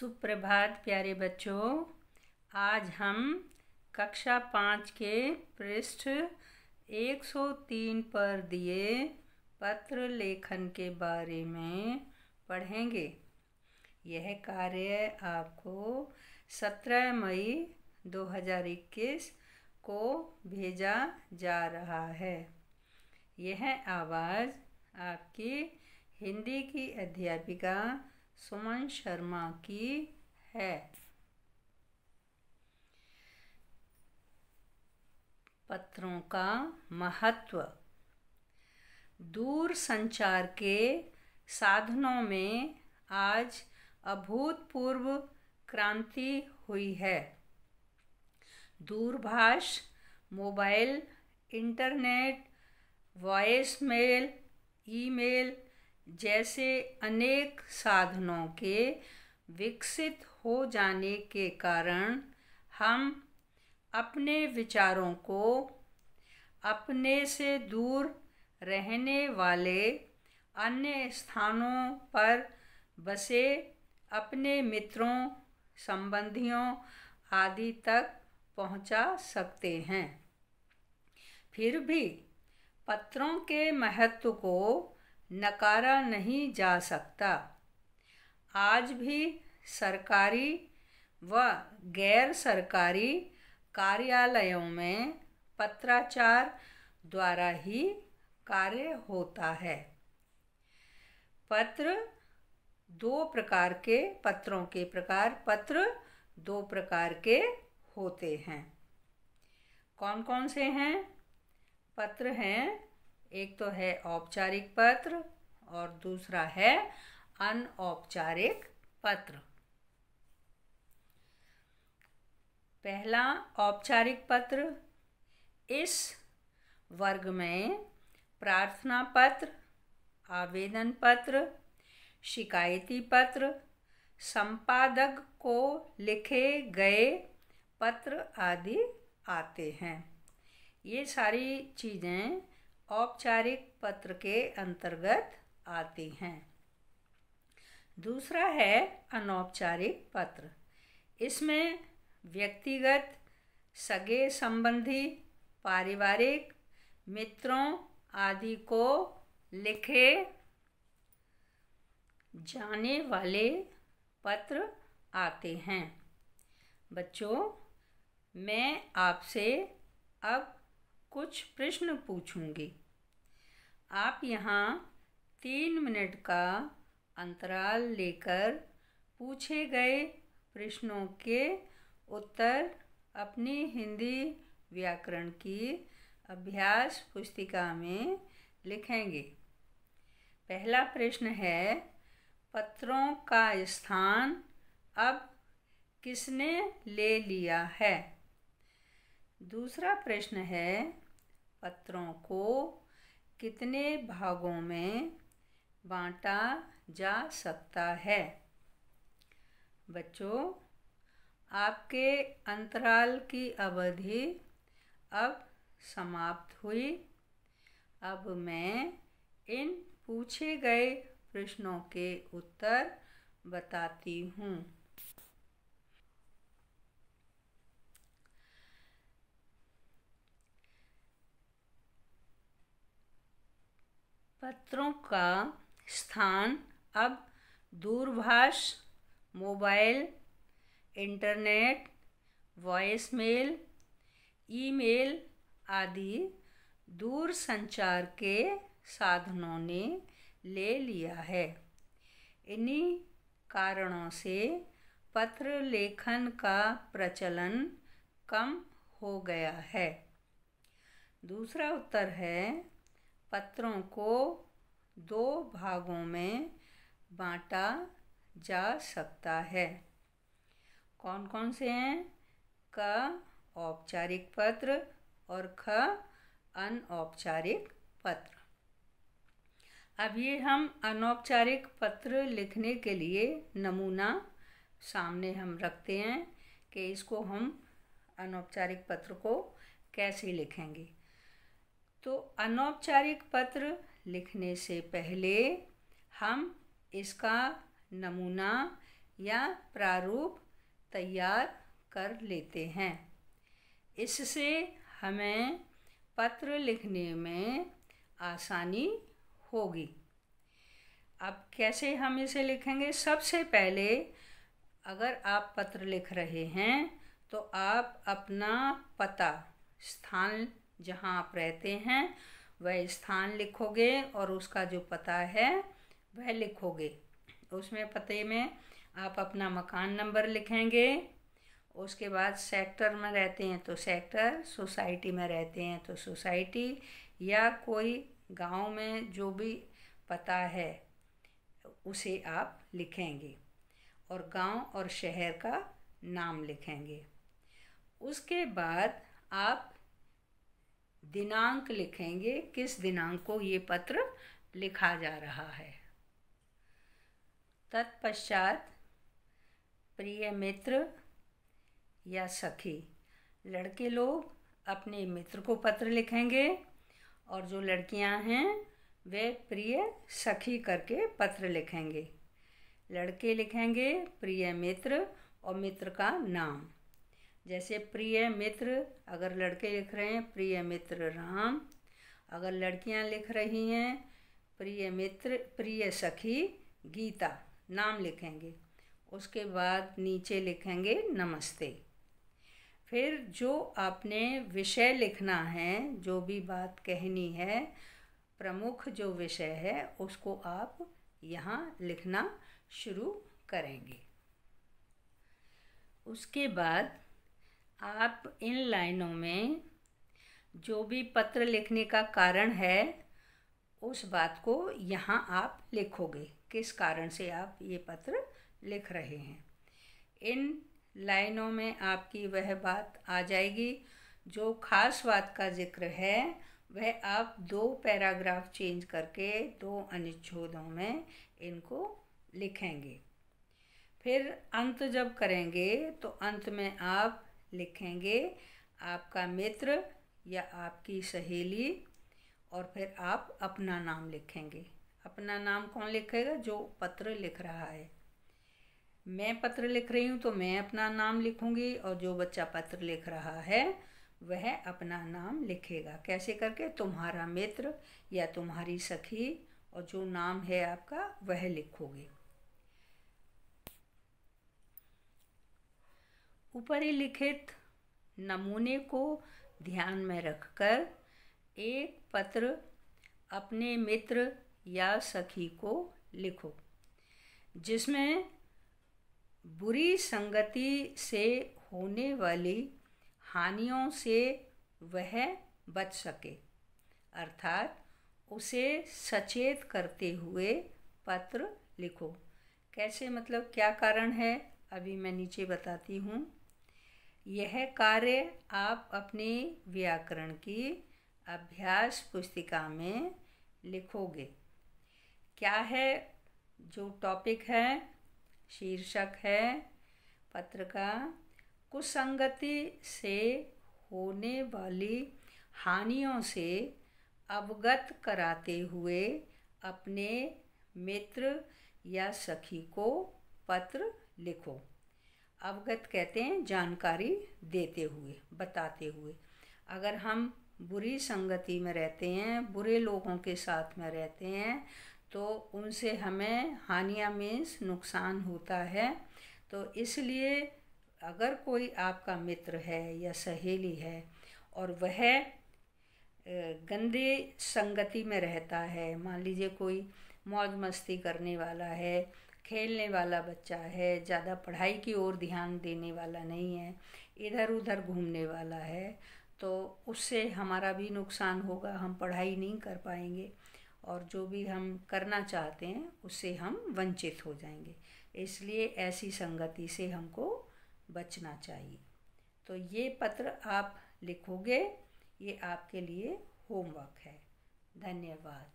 सुप्रभात प्यारे बच्चों। आज हम कक्षा 5 के पृष्ठ 103 पर दिए पत्र लेखन के बारे में पढ़ेंगे। यह कार्य आपको 17 मई 2021 को भेजा जा रहा है। यह आवाज़ आपकी हिंदी की अध्यापिका सुमन शर्मा की है। पत्रों का महत्व। दूर संचार के साधनों में आज अभूतपूर्व क्रांति हुई है। दूरभाष, मोबाइल, इंटरनेट, वॉइसमेल, ईमेल जैसे अनेक साधनों के विकसित हो जाने के कारण हम अपने विचारों को अपने से दूर रहने वाले अन्य स्थानों पर बसे अपने मित्रों, संबंधियों आदि तक पहुंचा सकते हैं। फिर भी पत्रों के महत्व को नकारा नहीं जा सकता। आज भी सरकारी व गैर सरकारी कार्यालयों में पत्राचार द्वारा ही कार्य होता है। पत्र दो प्रकार के होते हैं। कौन कौन से हैं? पत्र हैं, एक तो है औपचारिक पत्र और दूसरा है अनौपचारिक पत्र। पहला औपचारिक पत्र। इस वर्ग में प्रार्थना पत्र, आवेदन पत्र, शिकायती पत्र, संपादक को लिखे गए पत्र आदि आते हैं। ये सारी चीज़ें औपचारिक पत्र के अंतर्गत आती हैं। दूसरा है अनौपचारिक पत्र। इसमें व्यक्तिगत, सगे संबंधी, पारिवारिक, मित्रों आदि को लिखे जाने वाले पत्र आते हैं। बच्चों, मैं आपसे अब कुछ प्रश्न पूछूंगी। आप यहाँ 3 मिनट का अंतराल लेकर पूछे गए प्रश्नों के उत्तर अपनी हिंदी व्याकरण की अभ्यास पुस्तिका में लिखेंगे। पहला प्रश्न है, पत्रों का स्थान अब किसने ले लिया है? दूसरा प्रश्न है, पत्रों को कितने भागों में बांटा जा सकता है? बच्चों, आपके अंतराल की अवधि अब समाप्त हुई। अब मैं इन पूछे गए प्रश्नों के उत्तर बताती हूँ। पत्रों का स्थान अब दूरभाष, मोबाइल, इंटरनेट, वॉइसमेल, ईमेल आदि दूर संचार के साधनों ने ले लिया है। इन्हीं कारणों से पत्र लेखन का प्रचलन कम हो गया है। दूसरा उत्तर है, पत्रों को 2 भागों में बांटा जा सकता है। कौन कौन से हैं? क औपचारिक पत्र और ख अनौपचारिक पत्र। अब ये हम अनौपचारिक पत्र लिखने के लिए नमूना सामने हम रखते हैं कि इसको हम अनौपचारिक पत्र को कैसे लिखेंगे। तो अनौपचारिक पत्र लिखने से पहले हम इसका नमूना या प्रारूप तैयार कर लेते हैं। इससे हमें पत्र लिखने में आसानी होगी। अब कैसे हम इसे लिखेंगे? सबसे पहले अगर आप पत्र लिख रहे हैं तो आप अपना पता, स्थान जहाँ आप रहते हैं वह स्थान लिखोगे और उसका जो पता है वह लिखोगे। उसमें पते में आप अपना मकान नंबर लिखेंगे। उसके बाद सेक्टर में रहते हैं तो सेक्टर, सोसाइटी में रहते हैं तो सोसाइटी, या कोई गांव में जो भी पता है उसे आप लिखेंगे और गांव और शहर का नाम लिखेंगे। उसके बाद आप दिनांक लिखेंगे, किस दिनांक को ये पत्र लिखा जा रहा है। तत्पश्चात प्रिय मित्र या सखी, लड़के लोग अपने मित्र को पत्र लिखेंगे और जो लड़कियां हैं वे प्रिय सखी करके पत्र लिखेंगे। लड़के लिखेंगे प्रिय मित्र और मित्र का नाम। जैसे प्रिय मित्र अगर लड़के लिख रहे हैं प्रिय मित्र राम, अगर लड़कियां लिख रही हैं प्रिय मित्र प्रिय सखी गीता, नाम लिखेंगे। उसके बाद नीचे लिखेंगे नमस्ते। फिर जो आपने विषय लिखना है, जो भी बात कहनी है, प्रमुख जो विषय है उसको आप यहाँ लिखना शुरू करेंगे। उसके बाद आप इन लाइनों में जो भी पत्र लिखने का कारण है उस बात को यहाँ आप लिखोगे, किस कारण से आप ये पत्र लिख रहे हैं। इन लाइनों में आपकी वह बात आ जाएगी। जो खास बात का जिक्र है वह आप 2 पैराग्राफ चेंज करके 2 अनुच्छेदों में इनको लिखेंगे। फिर अंत जब करेंगे तो अंत में आप लिखेंगे आपका मित्र या आपकी सहेली, और फिर आप अपना नाम लिखेंगे। अपना नाम कौन लिखेगा? जो पत्र लिख रहा है। मैं पत्र लिख रही हूँ तो मैं अपना नाम लिखूंगी और जो बच्चा पत्र लिख रहा है वह अपना नाम लिखेगा। कैसे करके? तुम्हारा मित्र या तुम्हारी सखी और जो नाम है आपका वह लिखोगे। ऊपरी लिखित नमूने को ध्यान में रखकर एक पत्र अपने मित्र या सखी को लिखो जिसमें बुरी संगति से होने वाली हानियों से वह बच सके, अर्थात उसे सचेत करते हुए पत्र लिखो। कैसे? मतलब क्या कारण है, अभी मैं नीचे बताती हूँ। यह कार्य आप अपने व्याकरण की अभ्यास पुस्तिका में लिखोगे। क्या है जो टॉपिक है, शीर्षक है पत्र का? कुसंगति से होने वाली हानियों से अवगत कराते हुए अपने मित्र या सखी को पत्र लिखो। अवगत कहते हैं जानकारी देते हुए, बताते हुए। अगर हम बुरी संगति में रहते हैं, बुरे लोगों के साथ में रहते हैं, तो उनसे हमें हानियाँ मीन्स नुकसान होता है। तो इसलिए अगर कोई आपका मित्र है या सहेली है और वह गंदे संगति में रहता है, मान लीजिए कोई मौज मस्ती करने वाला है, खेलने वाला बच्चा है, ज़्यादा पढ़ाई की ओर ध्यान देने वाला नहीं है, इधर उधर घूमने वाला है, तो उससे हमारा भी नुकसान होगा, हम पढ़ाई नहीं कर पाएंगे और जो भी हम करना चाहते हैं उससे हम वंचित हो जाएंगे। इसलिए ऐसी संगति से हमको बचना चाहिए। तो ये पत्र आप लिखोगे, ये आपके लिए होमवर्क है। धन्यवाद।